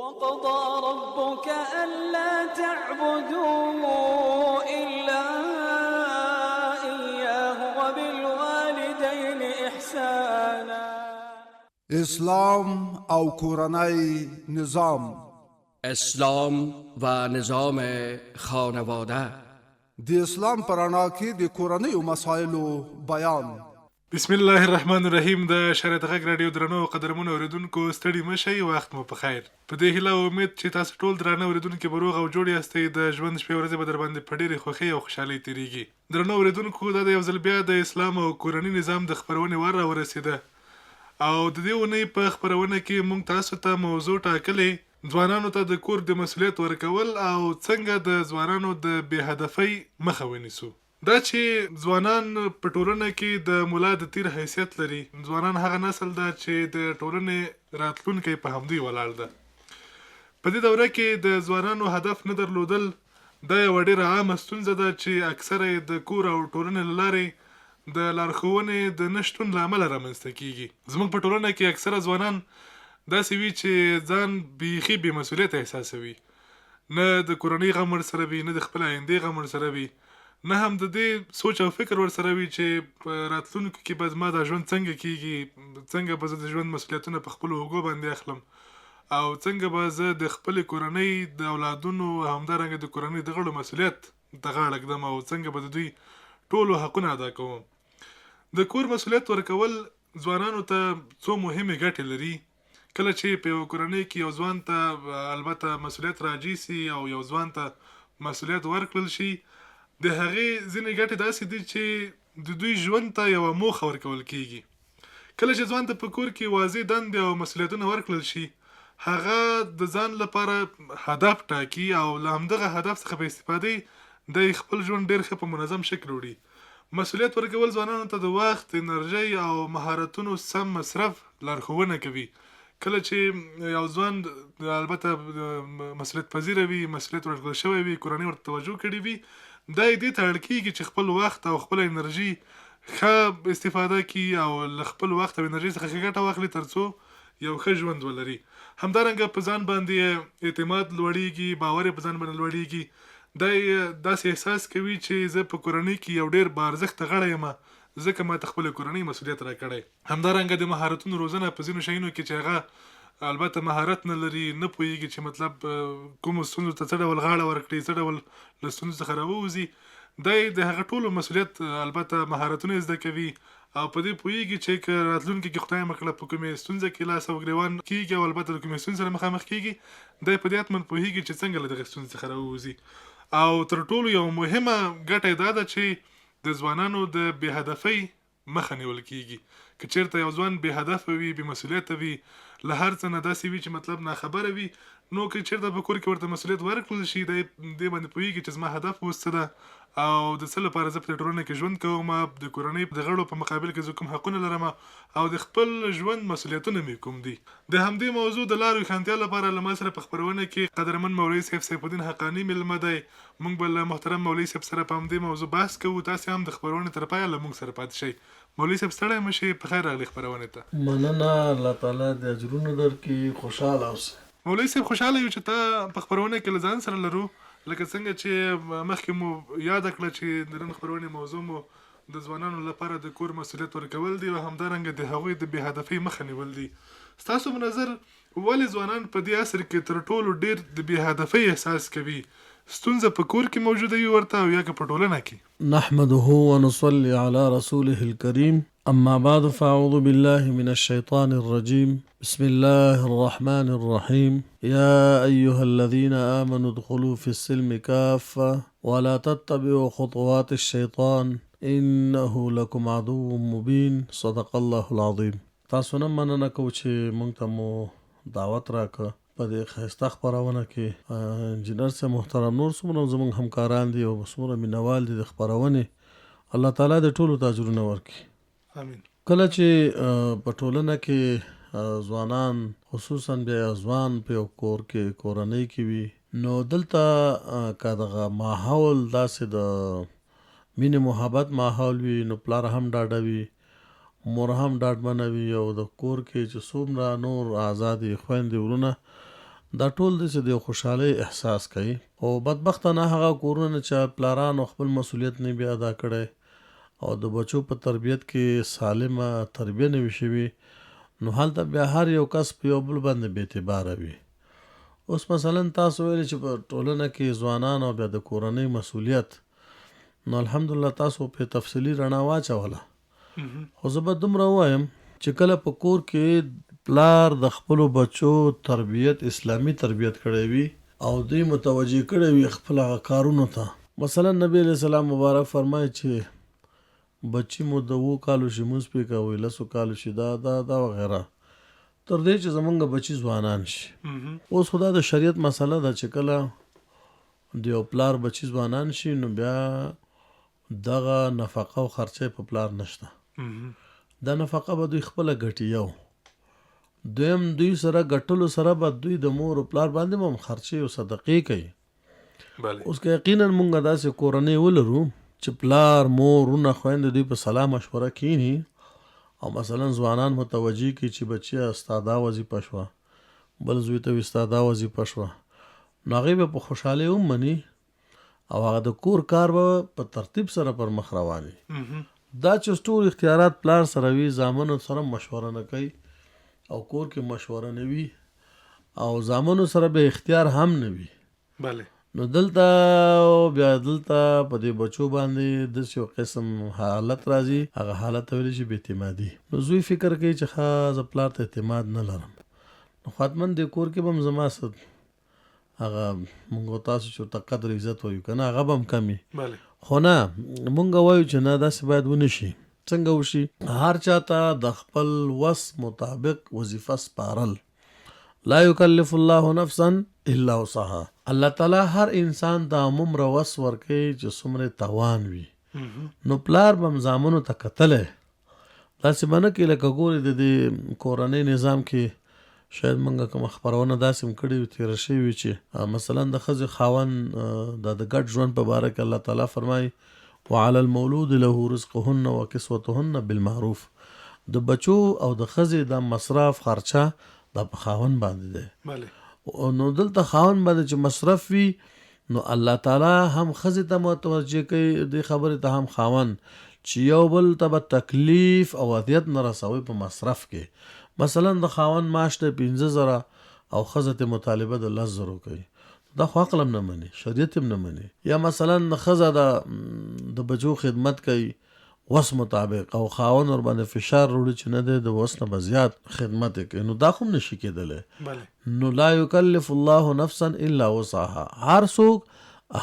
وقضى ربك ألا تعبدوا إلا إياه وبالوالدين إحسانا. اسلام او کورنۍ نظام. اسلام و نظام خانواده. د اسلام پر رڼا کې د کورنۍ مسایلو بیان. بسم الله الرحمن الرحیم. د شریعت غږ رادیو درنو قدرمنو اوریدونکو ستړي مشئ، وخت مو په خیر. په دې هیله او امید چې تاسو ټول درنو اوریدونکو به روغ او جوړ یاستئ. د ژوند شپې ورځې به در باندې په ډېرې خوښۍ او خوشحالۍ تېرېږي. درنو اوریدونکو، دا د یو ځل بیا د اسلام او کورنۍ نظام د خپرونې وار راورسېده او د دې اونۍ په خپرونه کې موږ تاسو ته موضوع ټاکلې ځوانانو ته د کور د مسؤلیت ورکول او څنګه د ځوانانو د بې هدفۍ مخه ونیسو. دا چې ځوانان په ټولنه کې د ملا د تیر حیثیت لري. ځوانان هغه نسل ده چې د ټولنې راتلونکی په همدوی ولاړ ده. په دې دوره کې د ځوانانو هدف نه درلودل دا یوه ډېره عامه ستونزه ده چې اکثره یې د کور او ټولنې له لارې د لارښوونې د نه شتون له امله رامنځته کېږي. زموږ په ټولنه کې اکثره ځوانان داسې وي چې ځان بیخي بې مسؤلیته احساسوي. نه د کورنۍ غم ورسره وي، نه د خپل آیندې غم ورسره وي، نه هم د دې سوچ او فکر ورسره وي چې په راتلونکو کې به زما دا ژوند څنګه کېږي، څنګه به زه د ژوند مسؤلیتونه په خپلو اوږو باندې اخلم او څنګه به زه د خپلې کورنۍ د اولادونو او همدارنګه د کورنۍ د غړو مسؤلیت ته غاړه ږدم او څنګه به د دوی ټولو حقونه ادا کوم. د کور مسؤلیت ورکول ځوانانو ته څو مهمې ګټې لري. کله چې په یو کورنۍ کې یو ځوان ته البته مسؤلیت راجع سي او یو ځوان ته مسؤلیت ورکړل شي، د هغې ځینې ګټې داسې دي چې د دوی ژوند ته یوه موخه ورکول کېږي. کله چې ځوان ته په کور کې واضح دندې او مسؤلیتونه ورکړل شي، هغه د ځان لپاره هدف ټاکي او له همدغه هدف څخه په استفادې د خپل ژوند ډېر ښه په منظم شکل وړي. مسؤلیت ورکول ځوانانو ته د وخت، انرژۍ او مهارتونو سم مصرف لارښوونه کوي. کله چې یو ځوان البته مسؤلیت پذیره وي، مسؤلیت ورکړل شوی وي، کورنۍ ورته توجه کړې وي، دا یې دې ته اړ کېږي چې خپل وخت او خپله انرژي ښه استفاده کړي او له خپل وخت او انرژي څخه ښه ګټه واخلي تر څو یو ښه ژوند ولري. همدارنګه په ځان باندې اعتماد لوړېږي، باور یې په ځان باندې لوړېږي. دا یې داسې احساس کوي چې زه په کورنۍ کې یو ډېر باارزښته غړی یم ځکه ما ته خپلې کورنۍ مسؤلیت راکړی. همدارنګه د مهارتونو روزنه په ځینو شیانو کې چې هغه البته مهارت نه لري، نه پوهېږي چې مطلب کومو ستونزو ته څه ډول غاړه ورکړي، څه ډول له ستونزو څخه راووځي، دا یې د هغه ټولو مسؤلیت البته مهارتونه زده کوي او په دې پوهېږي چې که راتلونکي کې خدای مکړه په کومې ستونزه کې لاس او ګرېوان کېږي او البته د کومې ستونزې سره مخامخ کېږي، دا یې په دې حتماً پوهېږي چې څنګه له دغې ستونزې څخه راووځي. او تر ټولو یو مهمه ګټه یې دا ده چې د ځوانانو د بې هدفۍ مخه نیول کېږي. که چېرته یو ځوان بې هدفه وي، بې مسؤلیته وي، له هر څه نه داسې وي چې مطلب ناخبره وي، نو که چېرته په کور کې ورته مسؤلیت ورکړل شي، دی دې باندې پوهېږي چې زما هدف اوس څه ده او د څه لپاره زه په دې ټولنه کې ژوند کوم، د کورنۍ د غړو په مقابل کې زه کوم حقونه لرم او د خپل ژوند مسؤلیتونه مې کوم دي. د همدې موضوع د لارې روښانتیا لپاره له ما سره په خپرونه کې قدرمن مولوي صاحب سیف الدین حقاني مېلمه دی. موږ به له محترم مولوي صاحب سره په همدې موضوع بحث کوو. تاسې هم د خپرونې تر پایه له موږ سره پاتې شئ. مولوي صاحب ستړی مه شئ، په خیر راغلي خپرونې ته. مننه، الله تعالی د اجرونو درکړي، خوشحاله اوسئ. مولوي صاحب خوشحاله یو چې تا په خپرونه کې له ځان سره لرو، لکه څنګه چې مخکې مو یاده کړه چې د نن خپرونې موضوع مو د ځوانانو لپاره د کور مسؤلیت ورکول دي او همدارنګه د هغوی د بې هدفۍ مخه نیول دي. ستاسو په نظر ولې ځوانان په دې عصر کې تر ټولو ډېر د بې هدفۍ احساس کوي؟ ستونزه په کور کې موجوده وي ورته او یا که په ټولنه کې؟ نحمده ونصلي على رسوله الكريم، اما بعد فاعوذ بالله من الشيطان الرجيم، بسم الله الرحمن الرحيم، يا أيها الذين آمنوا ادخلوا في السلم كافة ولا تتبعوا خطوات الشيطان إنه لكم عدو مبين، صدق الله العظيم. تاسو نه مننه کوو چې موږ ته مو دعوت راکړه په دې ښایسته خپرونه کې. انجینر صاحب محترم، نور څومره زموږ همکاران دي او څومره مینوال دي د خپرونې، الله تعالی د ټولو ته اجرونه ورکړي. امین. کله چې په ټولنه کې ځوانان خصوصا بیا ځوان په یو کور کې کورنۍ کې وي، نو دلته که دغه ماحول داسې د مینې محبت ماحول وي، نو پلار هم ډاډه وي، مور هم ډاډمنه وي او د کور کې چې څومره نور آزادې خویندې ورونه دا ټول داسې د خوشحالۍ احساس کوي. او بدبختانه هغه کورونه چې پلارانو خپل مسؤلیت نه بیا ادا کړی او د بچو په تربیت کې سالمه تربیه نه وي شوي، نو هلته بیا هر یو کس په یو بل باندې بې اعتباره وي. اوس مثلا تاسو ویلي چې په ټولنه کې ځوانان او بیا د کورنۍ مسؤلیت، نو الحمدلله تاسو په تفصیلي رڼا واچوله. خو زه به دومره ووایم چې کله په کور کې پلار د خپلو بچو تربیت اسلامي تربیت کړی وي او دوی متوجه کړی وي خپل هغه کارونو ته. مثلا نبی علیہ السلام مبارک فرمایي چې بچی مو د 7 کالو شي مونځ پې کوئ، 10 کالو شي دا وغیره، تر دې چې زمونږ بچي ځوانان شي. اوس خدا د شریعت مسله ده چې کله د یو پلار بچي ځوانان شي نو بیا دغه نفقه او خرچه په پلار نشته. دا نفقه به دوی خپله ګټي. یو دویم دوی سره ګټلو سره به دوی د مور او پلار باندې هم خرچې او صدقې کوي. اوس که یقینا مونږ داسې کورنۍ ولرو چې پلار مور ورونه خویندې دوی په صلاح مشوره کینی او مثلا ځوانان متوجه کړي چې بچیه ستا دا وظیفه شوه، بل زوی ته وي ستا دا وظیفه شوه، نو هغې به په خوشحالۍ هم مني او هغه د کور کار به په ترتیب سره پر مخ روان وي. دا چې ټول اختیارات پلار سره وي، زامنو سره مشوره نه کوي او کور کې مشوره نه وي او زامنو سره به اختیار هم نه وي، نو دلته بیا دلته په دې بچو باندې داسې یو قسم حالت راځي، هغه حالت ته ویلی شي بې اعتمادي. نو زوی فکر کوي چې ښه زه پلار ته اعتماد نه لرم، نو خاطمن دې کور کې به هم زما څه هغه مونږ تاسو چې ورته قدر عزت وایو که نه هغه به هم کم وي. خو نه مونږ وایو چې نه داسې باید ونه شي. څنګه وشي؟ هر چاته د خپل وس مطابق وظیفه سپارل. لا یکلف الله نفسا الا وسعها. الله تعالی هر انسان ته عمومره وس ورکوي چې څومره توان وي. نو پلار به هم زامنو ته کتلی، داسې به نه کوي لکه ګورې د دې کورنۍ نظام کې شاید مونږ کومه خپرونه داسې هم کړې وي تېره شوې وي چې مثلا د ښځې خاوند د ګډ ژوند په باره کې الله تعالی فرمایي وعلى المولود له رزقهن وکسوتهن بالمعروف. د بچو او د ښځې د مصرف خرچه دا په خاوند باندې دی. نو دلته خاوند باندې چې مصرف وي نو الله تعالی هم ښځې ته متوجه کوي دې خبرې ته هم خاوند چې یو بل ته به تکلیف او اذیت نه رسوي په مصرف کې. مثلا د خاوند معاش دی 15,000 او ښځه ته مطالبه د 10,000 کوي، دا خو عقل هم نه مني، شریعت هم نه مني. یا مثلا ښځه د بچو خدمت کوي وس مطابق او خاوند ور باندې فشار وروړي چې نه دی د وس نه به زیات خدمت کوي، نو دا خو هم نشي کېدلی. نو لا یکلف الله نفسا الا وسعها. هر څوک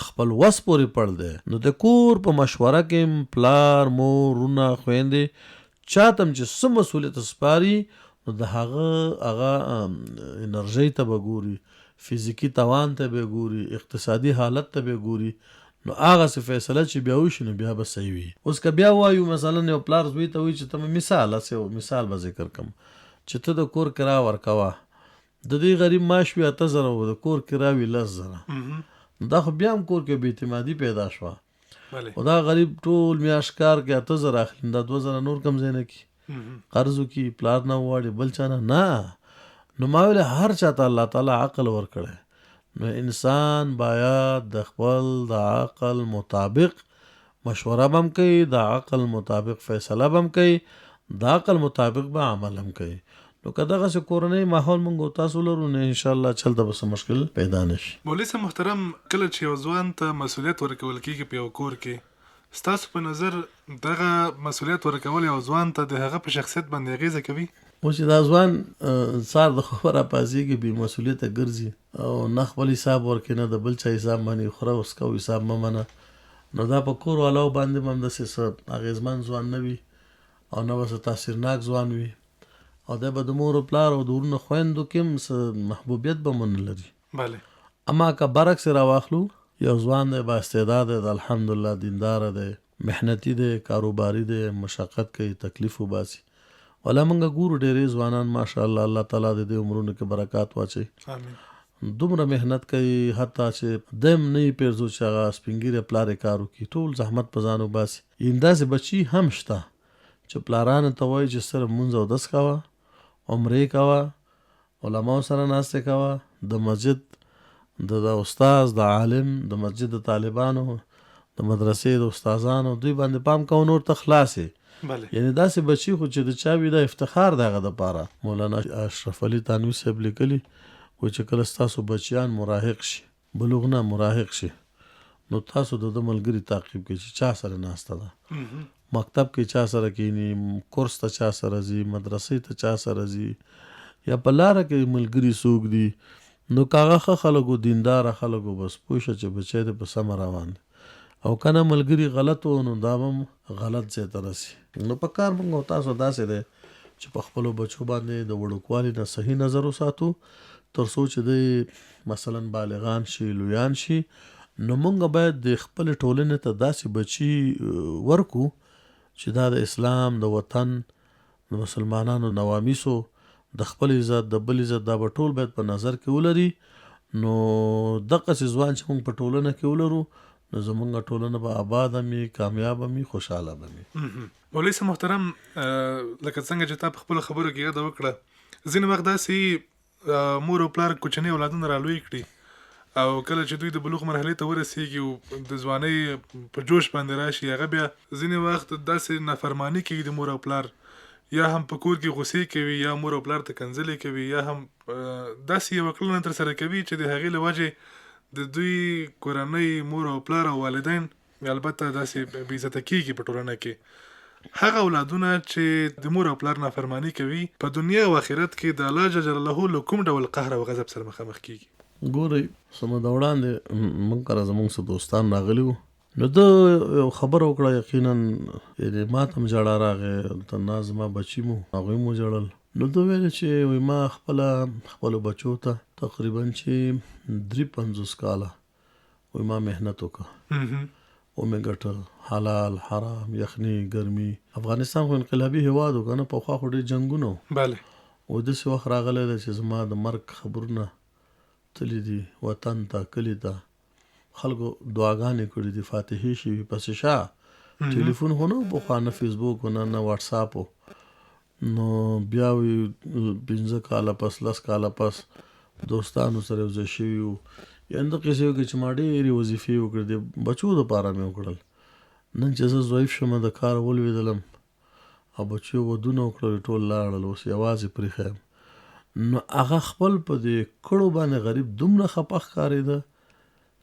خپل وس پورې پړ دی. نو د کور په مشوره کې پلار مور ورونه خویندې چاته هم چې څه مسؤلیت سپاري نو د هغه انرژۍ ته به ګوري، فزیکي توان ته به ګوري، اقتصادي حالت ته به ګوري، نو هغه څه فیصله چې بیا وشي نو بیا به صحیح وي. اوس که بیا وایو مثلا یو پلار زوی ته وایي چې ته مثال به ذکر کړم چې ته د کور کرا ورکوه، د دې غریب معاش وي 8,000 او د کور کرا وي 10,000، دا خو بیا هم کور کې بې اعتمادي پیدا شوه. خو دا غریب ټول میاشت کار کې 8,000 اخلي، دا 2,000 نور کم ځای نه کړي، قرض وکړي، پلار نه وغواړي، بل چا نه. نو ما ویل هر چاته الله تعالی عقل ورکړی، نو انسان باید د خپل د عقل مطابق مشوره به هم کوي، د عقل مطابق فیصله به هم کوي، د عقل مطابق به عمل هم کوي. نو که دغسې کورنۍ ماحول موږ تاسو لرو نو انشاءالله چلته به څه مشکل پیدا نه شي. مولوي صاحب محترم، کله چې یو ځوان ته مسؤلیت ورکول کېږي په یو کور کې، ستاسو په نظر دغه مسؤلیت ورکول یو ځوان ته د هغه په شخصیت باندې اغېزه کوي؟ اوس چې دا ځوان سهار د خوبه راپاڅېږي بې مسؤلیته ګرځي او نه خپل حساب ورکوي نه د بل چا حساب مني، خوره وسکه حساب مه منه، نو دا په کور والاو باندې به هم داسې څه اغېزمن ځوان نه وي او نه به څه تاثیرناک ځوان وي او دی به د مور و پلار او د ورونو خویندو کې هم څه محبوبیت به ونه لري. اما که برعکس یې راواخلو، یو ځوان دی با استعداده دی، الحمدلله دینداره دی، محنتي دی، کاروباري دی، مشقت کوي، تکلیف وباسي. ولا موږ ګورو ډېرې ځوانان ماشاءالله الله تعالی د دې عمرونو کې برکات واچوي، دومره محنت کوي حتی چې دم نه یې پېرزو چې هغه سپین ږیری پلار یې کار وکړي، ټول زحمت په ځان وباسي. همداسې بچي هم شته چې پلارانو ته وایي چې صرف مونځ اودس کوه، عمرې کوه، علماو سره ناستې کوه، د مسجد د استاد د عالم د مسجد د طالبانو د مدرسې د استادانو دوی باندې پام کوو نور ته خلاصې بله یعنی داسې بچي خو چې د چا وي دا افتخار د هغه دپاره. مولانا اشرف علي تانوي صاحب لیکلي وایي چې کله ستاسو بچیان مراهق شي بلوغ نه مراهق شي نو تاسو د ده ملګري تعقیب کړئ چې چا سره ناسته ده مکتب کې چا سره کینی کورس ته چا سره ځي مدرسې ته چا سره ځي یا په لاره کې ملګري څوک دي نو که هغه ښه خلکو دینداره خلکو بس پوه شه چې بچی دی په سمه روان دی او کنه ملګري غلط و نو دا هم غلط ځای ته رسي. نو په کار موږ او تاسو داسې دی چې په خپلو بچو باندې د وړوکوالي نه صحیح نظر وساتو تر څو چې دی مثلا بالغان شي لویان شي نو موږ باید د خپل ټولنې ته داسې بچي ورکو چې دا د اسلام د وطن د مسلمانانو نوامیسو د خپل عزت د بل عزت دا به ټول باید په نظر کې ولري. نو دقسې ځوان چې موږ په ټولنه کې ولرو نو زمونږ ټولنه به آباد مي کامیاب مي خوشحاله مي. مولوي صاحب محترم لکه څنګه چې تا په خپل خبرو کې یاد وکړه ځینې وخت داسې مور او پلار کوچني اولادونه رالوی کړي او کله چې دوی د بلوغ مرحلې ته ورسیږي او د ځوانۍ په جوش باندې راشي هغه بیا ځینې وخت داسې نافرمانی کوي د مور او پلار یا هم په کور کې غصې کوي یا مور او پلار ته کنځلې کوي یا هم داسې یوه کړنه ترسره کوي چې د هغې له وجې د دوی کورنۍ مور او پلار او والدین البته داسې بې عزته کېږي په ټولنه کې. هغه اولادونه چې د مور او پلار نافرمانی کوي په دنیا او آخرت کې د الله جل جلاله له کوم ډول قهر او غضب سره مخامخ کېږي؟ ګورئ څه موده وړاندې موږ کره زموږ څه دوستان راغلي وو نو ده یو خبره وکړه یقینا یعنې ما ته هم ژړا راغې تنها زما بچي مو هغوی مو ژړل نو ده ویل چې وایي ما خپلو بچو ته تقریبا چې 53 کاله وایي ما محنت وکړه او مې ګټل حلال حرام یخني ګرمي افغانستان خو انقلابي هېواد و که نه پخوا خو ډېر جنګونه وو بله او داسې وخت راغلی دی چې زما د مرګ خبرونه تللی دي وطن ته کلي ته خلکو دعاګانې کړي دي فاتحې شوي پسې شا ټلیفون خو نه پخوا نه فیسبوک و نه واټساپ و نو بیا وی 15 کاله پس 10 کاله پس دوستانو سره یو ځای شوي وو یعنې دغه کیسې وکړې چې ما ډېرې وظیفې وکړې د بچو دپاره مې وکړل نن چې زه ضعیف شم د کار ولوېدلم او بچو ودونه وکړل ټول لاړل اوس یوازې پرېښی یم نو هغه خپل په دې کړو باندې غریب دومره خفه ښکارېده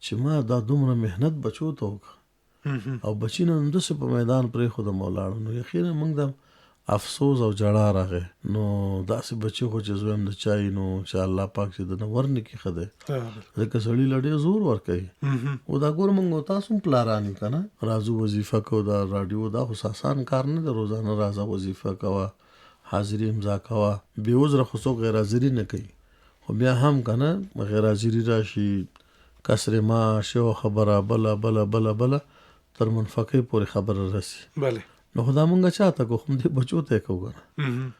چې ما دا دومره محنت بچو ته وکړه او بچي نه همداسې په میدان پرېښودم او لاړم نو یقینا موږ د افسوس او جړا راغې نو داسې بچي خو چې زه یم د چای نو چې الله پاک چې د نه ورنکړي ښه دی ځکه سړي له ډېر زور ورکوي او دا ګوره موږ تاسو هم پلاران یو که نه راځو وظیفه کوو دا راډیو دا خو آسان کار نه دی روزانه راځه وظیفه کوه حاضري امضا کوه بې عذره خو څوک غیر حاضري نه کوي خو بیا هم که نه غیر حاضري راشي کسر معاش یو خبره بله بله بله بله تر منفقې پورې خبره رسي بله نو خو دا مونږ چاته کو خو دې بچو ته یې کوو که نه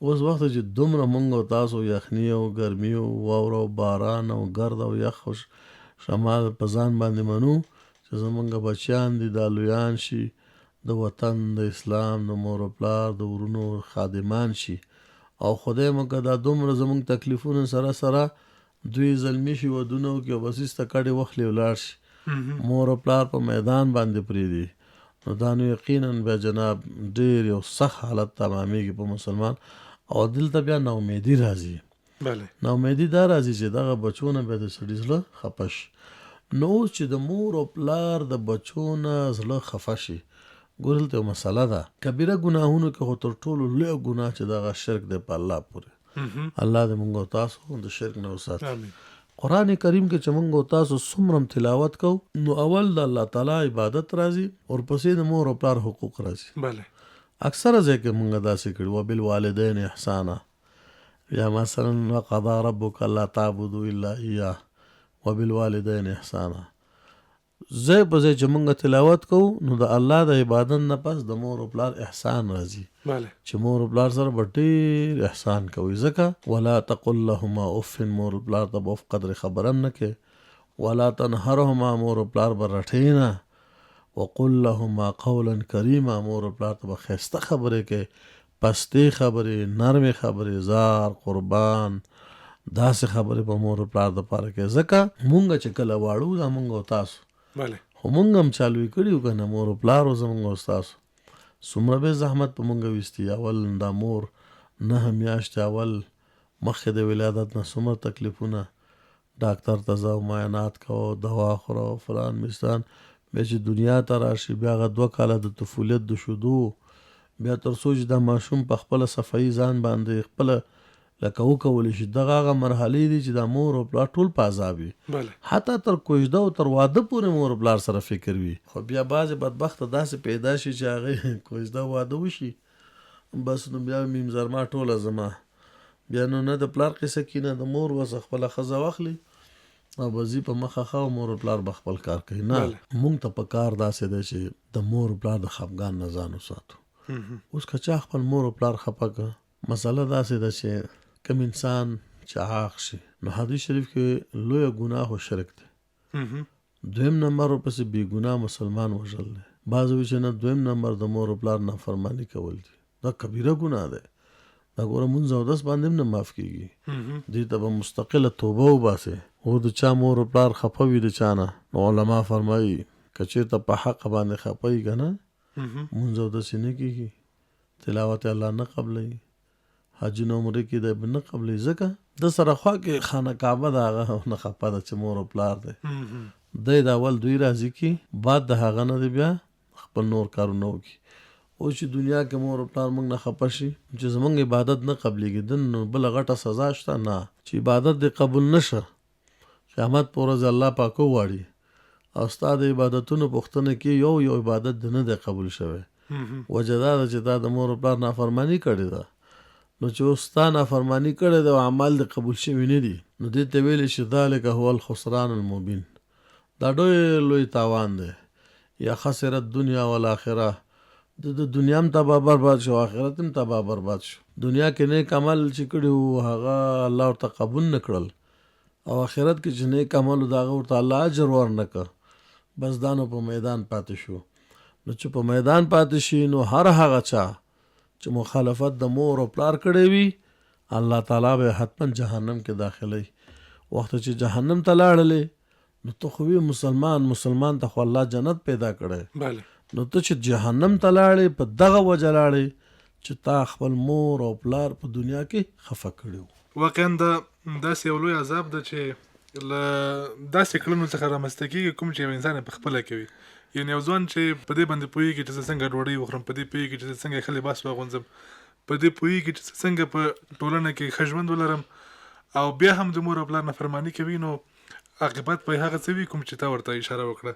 اوس وخت چې دومره مونږ او تاسو یخني او ګرمي او واوره او باران او ګرد او یخ او شمال په ځان باندې منو چې زمونږ بچیان دي دا لویان شي د وطن د اسلام د مور او پلار د ورونو خادمان شي او خدای مونږ دا دومره زمونږ تکلیفونه سره سره دوی زلمی شي ودونه وکړي او بس ایسته کډې وخلي ولاړ شي مور او پلار په میدان باندې پرېږدي نو دا نو یقینا بیا جناب ډېر یو سخت حالت تمامیږي په مسلمان او دلته بیا ناامیدي راځي بله ناامیدي دا راځي چې دغه بچو نه بیا د سړي زړه خفه شي نو اوس چې د مور او پلار د بچو نه زړه خفه شي ګوره دلته یو مسله ده کبیره ګناهونو کې خو تر ټولو لوی ګناه چې دغه شرک دی په الله پورې الله دې موږ او تاسو د شرک نه وساتي قرآن کریم کې چې موږ او تاسو څومره تلاوت کوو نو اول د الله تعالی عبادت راځي ورپسې د مور او پلار حقوق راځي بله اکثره ځای کې موږ داسې کړي وبالوالدین احسانا یا مثلا وقضى ربک الا تعبدوا الا ایاه وبالوالدین احسانا ځای په ځای چې موږ تلاوت کوو نو د الله د عبادت نه پس د مور او پلار احسان راځي بله چې مور او پلار سره به ډېر احسان کوي ځکه ولا تقل لهما اف مور او پلار ته به اف قدر خبره هم نه کوي ولا تنهرهما مور او پلار به رټې نه وقل لهما قولا کریما مور او پلار ته به ښایسته خبرې کوي پستې خبرې نرمې خبرې زار قربان داسې خبرې په مور او پلار دپاره کوي. ځکه مونږ چې کله واړو دا مونږ او تاسو بله خو مونږ هم چالوي کړي که نه مور او پلار او زمونږ او ستاسو څومره به زحمت په مونږ ویستي. اول دا مور 9 میاشتې اول مخکې د ولادت نه څومره تکلیفونه، ډاکټر ته ځه معاینات کوه، دوا خوره فلان مستان، بیا چې دنیا ته راشي بیا هغه 2 کاله د طفولیت د شیدو، بیا تر څو چې دا ماشوم په خپله صفایي ځان باندې خپله لکه وکولی شي. دغه هغه مرحلې دي چې دا مور او پلار ټول په عذاب وي. حتی تر کوژده او تر واده پورې مور او پلار سره فکر وي. خو بیا بعضې بدبخته داسې پیدا شي چې هغې کوژده واده وشي بس نو بیا میم زرما ټوله زما، بیا نو نه د پلار قصه کي نه د مور وس خپله ښځه واخلي او به ځي په مخه ښه او مور او پلار به خپل کار کوي. نه مونږ ته په کار داسې دی چې د مور او پلار د خفګان نه ځان وساتو. اوس که چا خپل مور او پلار خفه کړه، مسله داسې ده چې کم انسان چې عاق شي نو حدیث شریف کې لویه ګناه و شرک دی. دویم نمبر ورپسې بې ګناه مسلمان وژل دی. بعض وایي چې نه دویم نمبر د مور او پلار نافرماني کول دي، دا کبیره ګناه دی. دا ګوره مونځ او اودس باندې هم نه معاف کېږي، دې ته به مستقله توبه وباسې. او د چا مور او پلار خفه وي د چا نه نو علما فرمایي که چېرته په حق باندې خفه وي که نه مونځ او اودس یې نه کېږي، تلاوت الله نه قبلوي، حج نه عمرې کې دی به نه قبلوي. ځکه د سره خوا کې خانه کعبه د هغه نه خفه ده چې مور او پلار دی. دی د اول دوی راضي کړي، بعد د هغه نه دی بیا خپل نور کارونه وکړي. اوس چې دنیا کې مور او پلار موږ نه خفه شي چې زموږ عبادت نه قبلېږي دن نو بله غټه سزا شته نه چې عبادت دې قبول نه شه. قیامت په ورځ الله پاک وغواړي او ستا د عبادتونو پوښتنه کې یو عبادت دې نه دی قبول شوی، وجه دا ده چې تا د مور او پلار نافرماني کړې ده. نو چې اوس ستا نافرماني کړې ده او اعمال دې قبول شوي نه دي نو دې ته ویلی شي ذلک هو الخسران المبین، دا ډېر لوی تاوان دی. یا خسرت دنیا والآخره، د دنیا هم تباه برباد شو، آخرت هم تباه برباد شو. دنیا کې نیک عمل چې کړي وو هغه الله ورته قبول نه کړل او آخرت کې چې نیک عمل د هغه ورته الله اجر ورنه کړ، بس دا نو په میدان پاتې شو. نو چې په میدان پاتې شي نو هر هغه چا چې مخالفت د مور او پلار کړی وي الله تعالی به حتما جهنم کې داخلي. وخت چې جهنم ته لاړلې نو ته خو مسلمان ته خو الله جنت پیدا کړی، بله نو ته چې جهنم ته لاړې په دغه وجه لاړې چې تا خپل مور او پلار په دنیا کې خفه کړي. واقعا دا داسې یو لوی عذاب ده چې له داسې کړنو څخه رامنځته کېږي کوم چې یو انسان یې پخپله کوي. یعنې یو ځوان چې په دې باندې پوهېږي چې زه څنګه ډوډۍ وخورم، په دې پوهېږي چې زه څنګه ښه لباس واغوندم، په دې پوهېږي چې څنګه په ټولنه کې ښه ژوند ولرم او بیا هم د مور او پلار نافرماني کوي، نو عاقبت به هغه څه وي کوم چې تا ورته اشاره وکړه.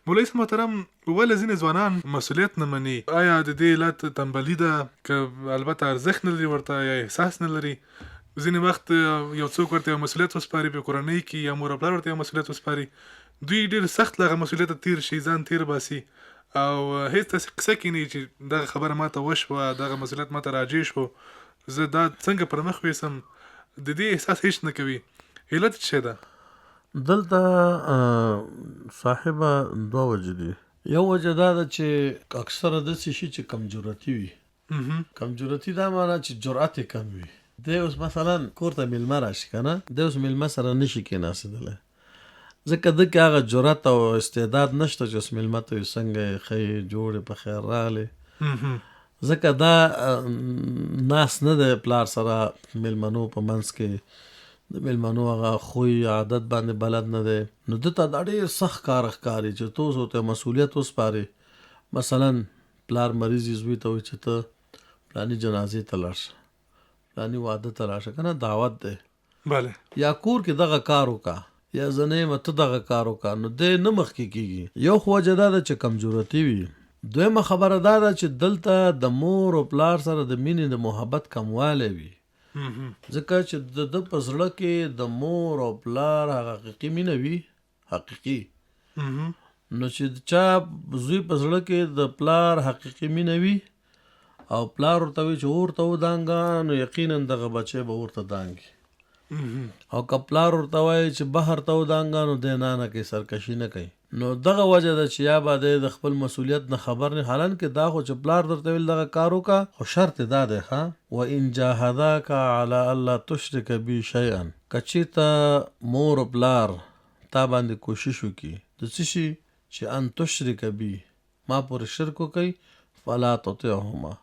مولوي صاحب محترم، ولې ځینې ځوانان مسؤلیت نه مني؟ آیا د دې علت تنبلي ده که البته ارزښت نه لري ورته یا احساس نه لري؟ ځینې وخت یو څوک ورته یو مسؤلیت وسپاري په کورنۍ کې یا مور او پلار ورته یو مسؤلیت وسپاري، دوی ډېر سخت له هغه مسؤلیته تیر شي، ځان تیر باسي او هېڅ داسې قصه کې نه چې دغه خبره ماته وشوه، دغه مسؤلیت ماته راجع شو، زه دا څنګه پر مخ ویسم، د دې احساس هېڅ نه کوي. علت څه ده؟ دلته صاحبه 2 وجې دي. یو وجه دا ده چې اکثره داسې شي چې کمجرتي وي. کمجرتي دا معنی چې جرأت یې کم وي. دی اوس مثلا کور ته میلمه راشي که نه، دی اوس میلمه سره نشي کېناستلی ځکه ده کې هغه جرأت او استعداد نشته چې اوس میلمه ته وي څنګه ښه جوړې په خیر راغلې، ځکه دا ناس نه دی پلار سره میلمنو په منځ کې د میلمنو هغه خوی عادت باندې بلد نه دی، نو ده ته دا ډېر سخت کار ښکاري چې تو اوس ورته مسؤلیت وسپارې. مثلا پلار مریض یې زوی ته وایي چې ته پلاني جنازې ته لاړ شه، پلاني واده ته لاړ شه که نه دعوت دی، بله، یا کور کې دغه کار وکړه یا زه نه یم ته دغه کار وکړه، نو دی نه مخکې کېږي. یو خو وجه دا ده چې کمجرتي وي. دویمه خبره دا ده چې دلته د مور او پلار سره د مینې د محبت کموالی وي، ځکه چې د په زړه کې د مور او پلار حقیقي مینه وي، حقیقي. نو چې چا زوی په زړه کې د پلار حقیقي مینه وي او پلار ورته وي چې ورته ودانګه نو یقینا دغه بچی به ورته دانګي، او که پلار ورته وایي چې بهر ته ودانګه نو دی نه کوي، سرکشي نه کوي. نو دغه وجه ده چې یا به دی د خپل مسؤلیت نه خبر نه، حالانکه دا خو چې پلار درته ویل دغه کار وکړه، خو شرط دا دی ښه وان جاهداک علی الا تشرک بی شیئا کچېرته مور او پلار تا باندې کوشش وکړي د څه شي چې ان تشرک بي ما پورې شرک وکړي فلا تطعهما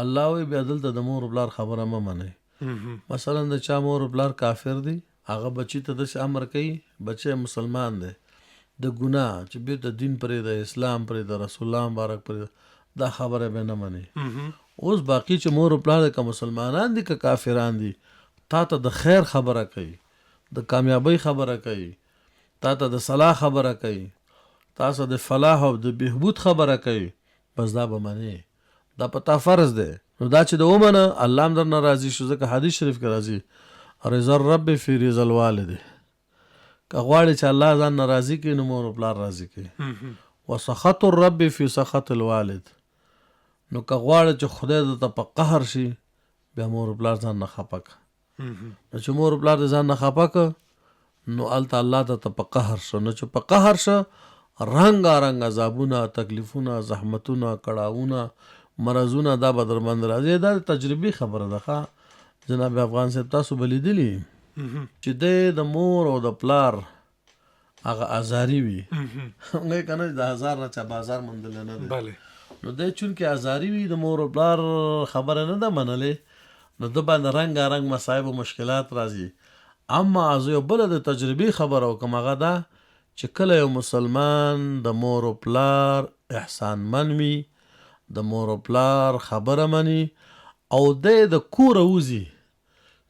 الله وی بیا دلته د مور او پلار خبره مه منئ. مثلا د چا مور او پلار کافر دي هغه بچی ته داسې امر کوي بچی مسلمان دی د ګناه چې بیرته دین پرې د اسلام پرې د رسول الله مبارک پرې دا خبره به نه مني. اوس باقي چې مور او پلار که مسلمانان دي که کافران دي تا ته د خیر خبره کوي د کامیابی خبره کوي تا ته د صلاح خبره کوي تاسو د فلاح او د بهبود خبره کوي بس دا به مني دا پتا فرض دی. نو دا چې د ومنه الله هم درنه راضي شو ځکه حدیث شریف کې راځي رضا الرب فی رضا الوالد که غواړي چې الله ځان نه راضي کړي نو مور او پلار راضي کړي وسخط الرب فی سخط الوالد نو که غواړي چې خدای درته په قهر شي بیا مور او پلار ځان نه خفه کړه نو چې مور او پلار د ځان نه خفه کړه نو هلته الله درته په قهر شو نو چې په قهر شه رنګارنګ عذابونه تکلیفونه زحمتونه کړاوونه مرضونه دا به در باندې راځي دا تجربي خبره ده. جناب افغان صاحب تاسو به لیدلي چې د مور او د پلار هغه ازاري وي هغه که نه د هزار نه چا بازار موندلی نه دی نو دی چونکې ازاري وي د مور او پلار خبره نه ده منلې نو ده باندې رنګارنګ مصایب او مشکلات راځي. اما زه یو بله د تجربې خبره وکړم هغه ده چې کله یو مسلمان د مور او پلار احسان من وي د مور او پلار خبره مني او دی د کوره وځي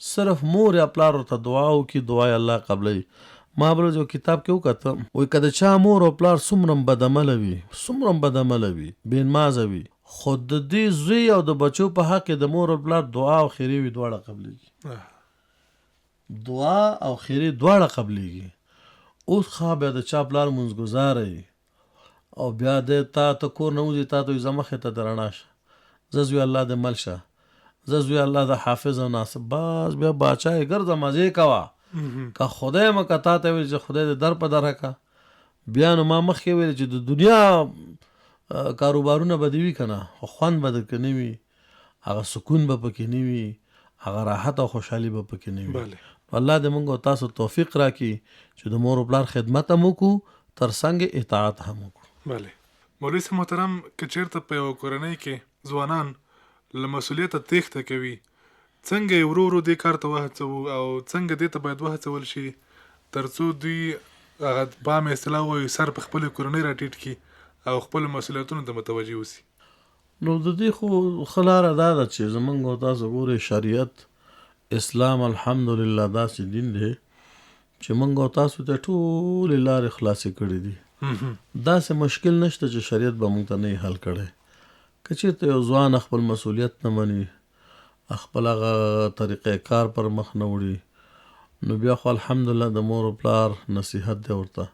صرف مور یا پلار ورته دعا وکړي دعا یې الله قبلوي. ما بل یو کتاب کې وکتم وایي که د چا مور او پلار څومره بدعمله وي څومره بدعمله وي بېنمازه وي خو د دې زوی او د بچو په حق کې د مور او پلار دعا او خیرې وي دواړه قبلېږي دعا او خیرې دواړه قبلېږي. اوس خوا بیا د چا پلار منځګزاره او بیا د تا کور نه وځي تا ته وي زه مخې ته د رڼا شه زه زوی الله د مل شه زه زوی الله د حافظ او ناصب بس بیا باچا یې ګرځه مزې کوه که خدای مه که تا ته ویل چې خدای دې در په دره که بیا نو ما مخکې ویل چې د دنیا کاروبارونه به دې وي که نه خو خوند به درکې نه وي هغه سکون به پکې نه وي هغه راحت او خوشحالي به پکې نه وي. الله دې موږ او تاسو توفیق راکړي چې د مور او پلار خدمت هم وکړو تر څنګ اطاعت هم وکړو. بله مولوي صاحب محترم که چېرته په یوه کورنۍ کې ځوانان له مسؤلیته تېښته کوي څنګه یې ورو ورو دې کار ته وهڅوو او څنګه دې ته باید وهڅول شي تر څو دوی هغه په عامه اصطلاح وایي سر په خپلې کورنۍ راټیټ کړي او خپلو مسؤلیتونو ته متوجه اوسي. نو د دې خو ښه لاره دا ده چې زموږ او تاسو ګورئ شریعت اسلام الحمدلله داسې دین دی چې موږ او تاسو ته ټولې لارې خلاصې کړي دي داسې مشکل نشته چې شریعت به موږ ته نه حل کړی. که چېرته یو ځوان خپل مسؤلیت نه مني خپل هغه طریقې کار پر مخ نه وړي نو بیا خو الحمدلله د مور او پلار نصیحت دی ورته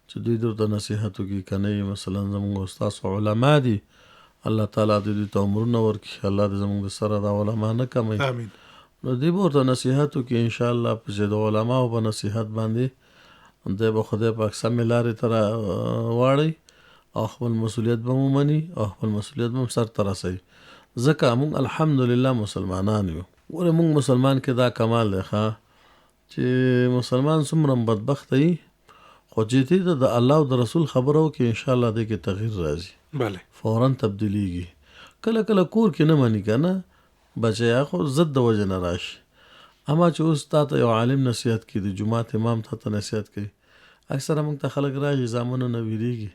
چې دوی درته نصیحت وکړي که نه مثلا زموږ استاسو علما دي الله تعالی دې دوی ته عمرونه ورکړي الله دې زموږ د سره دا علما نه کموي نو دوی به ورته نصیحت وکړي انشاءالله چې د علماو په نصیحت باندې دی به خدای پاک سمې لارې ته واړوي او خپل مسؤلیت به مو مني او خپل مسؤلیت به هم سر ته رسوي ځکه موږ الحمدلله مسلمانان یو. ګوره موږ مسلمان کې دا کمال دی چې مسلمان څومره بدبخته وي خو چې دې د الله او د رسول خبره وکړي انشاءالله دې کې تغییر راځي فوراً تبدیلیږي. کله کله کور کې نه مني که نه بچی خو ضد د وجې نه راشي اما چې اوس تا ته یو عالم نصیحت کوي د جومات امام تا ته نصیحت کوي اکثره موږ ته خلک راشي زامنو نه ویرېږي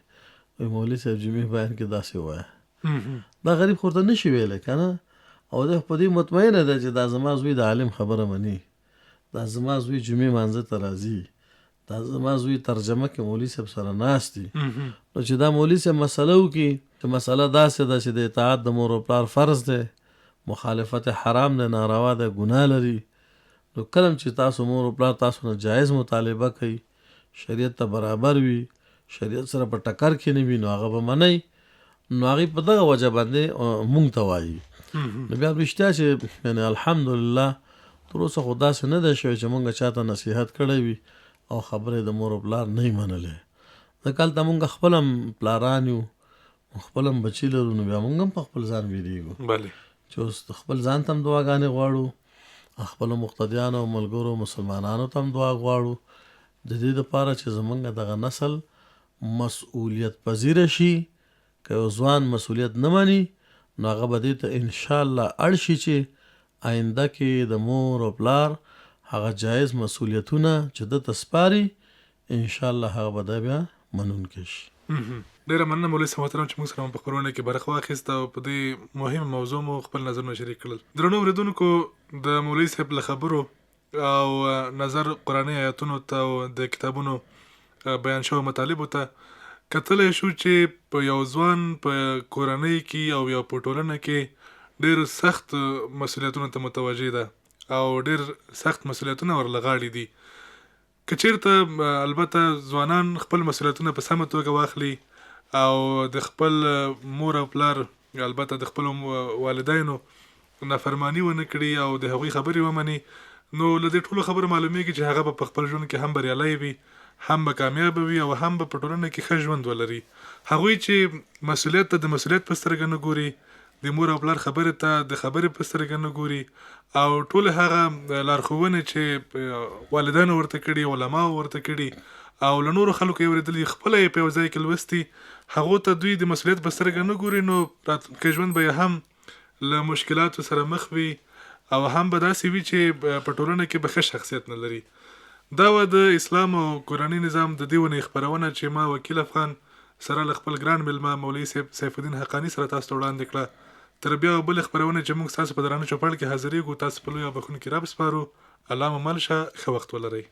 وایي مولوي صاحب جمعې بیان کې داسې ووایه دا غریب خو ورته نشي ویلی که نه او دی په دې مطمئنه ده چې دا زما زوی د عالم خبره مني دا زما زوی جمعې مانځه ته راځي دا زما زوی ترجمه کې مولوي صاحب سره ناست دي نو چې دا مولوي صاحب مسله وکړي چې مسله داسې ده چې د اطاعت د مور او پلار فرض دی مخالفت حرام دی ناروا دی ګناه لري نو کله چې تاسو مور او پلار تاسو نه جایز مطالبه کوي شریعت ته برابر وي شریعت سره په ټکر کې نه وي نو هغه به منئ نو هغې په دغه وجه باندې مونږ ته وایي نو بیا رښتیا چې یعنې الحمدلله تر اوسه خو داسې نه دی شوی چې مونږ چاته نصیحت کړی وي او خبرې د مور او پلار نه یې منلی ځکه هلته مونږ خپل هم پلاران یو خپل هم بچي لرو نو بیا مونږ هم په خپل ځان ویرېږو چې اوس خپل ځان ته هم دعاګانې غواړو خپل مقتدیانو او ملګرو مسلمانانو ته هم دعا غواړو د دې لپاره چې زمونږ دغه نسل مسؤلیت پذیر شي. که یو ځوان مسؤلیت نه مني نو هغه به دې ته انشاءالله اړ شي چې آینده کې د مور او پلار هغه جایز مسؤلیتونه چې ده ته سپاري انشاءالله هغه به دا بیا منونکی شي. ډیره مننه مولوي صاحب محترم چې موږ سره په خپرونه کې برخه واخیسته او په دې مهمه موضوع مو خپل نظرونه شریک کړل. درنو اورېدونکو د مولوي صاحب له خبرو او نظر قرآني آیاتونو ته او د کتابونو بیان شوو مطالبو ته کتلی شو چې په یو ځوان په کورنۍ کې او یا په ټولنه کې ډېر سخت مسؤلیتونو ته متوجه ده او ډېر سخت مسؤلیتونه ورله غاړې دي. که چېرته البته ځوانان خپل مسؤلیتونه په سمه توګه واخلي او د خپل مور او پلار البته د خپل والدینو نافرمانی ونه کړي او د هغوی خبرې ومني نو له دې ټولو خبرو معلومیږي چې هغه به په خپل ژوند کې هم بریالی وي، هم به کامیابه وي او هم به په ټولنه کې ښه ژوند ولري. هغوی چې مسؤلیت ته د مسؤلیت په سترګه نه ګوري، د مور او پلار خبرې ته د خبرې په سترګه نه ګوري او ټول هغه لارښوونې چې والدینو ورته کړي، علماو ورته کړي او له نورو خلکو یې اورېدلي خپله یې په یو ځای کې لوستي، هغو ته دوی د مسؤلیت په سترګه نه ګوري نو راتلونکی ژوند به یې هم له مشکلاتو سره مخ وي او هم به داسې وي چې په ټولنه کې به ښه شخصیت نه لري. دا وه د اسلام او کورني نظام د دې ونې خپرونه چې ما وکیل افغان سره له خپل ګران مېلمه مولوي صاحب سیف الدین حقاني سره تاسو ته وړاندې کړه. تر بیا بلې خپرونې چې موږ ستاسو په درانه چوپړ کې حاضرېږو تاسو په لویه بخښونکي رب سپارو. الله مو مل شه، ښه وخت ولرئ.